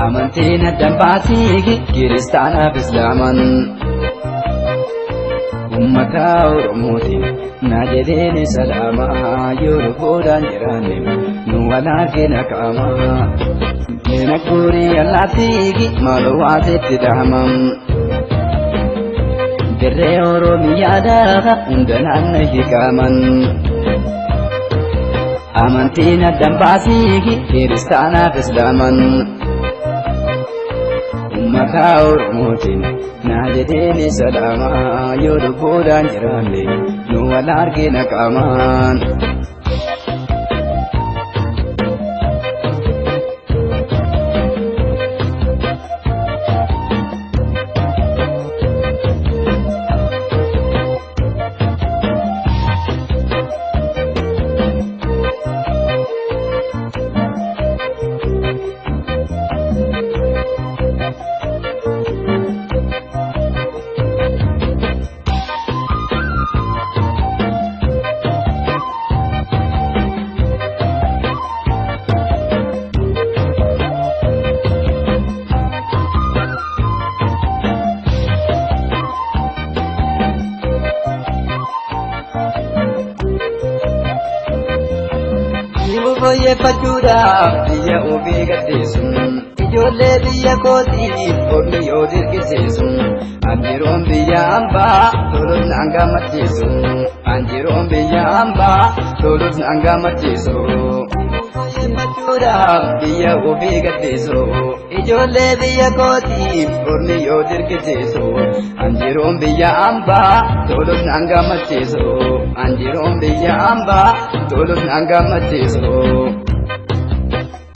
Amantiin addan baasii kiristaanaa fi islaaman ummata oromootiin na jedheen salaamaa yoo luboodhaan jiraanne nu walaagina qaamaa mina guurii allaattii maaloo waasetti dhahamam dirree oromiyaadhaa hunda naanna hiikaman amantiin addan baasii kiristaanaa fi islaaman ummata oromootiin na jedheen salaamaa yoo luboodhaan jiraanne nu walaagina qaamaan. Boye pachuda biya obi gadesun ijole biya koti ormi yodir kisesun anjirom biya amba tolun anga matisun anjirom biya amba tolun anga matisun boye pachuda biya obi gadesun ijole biya koti ormi yodir kisesun anjirom biya amba tolun anga matisun anjirom biya amba tolun anga matisun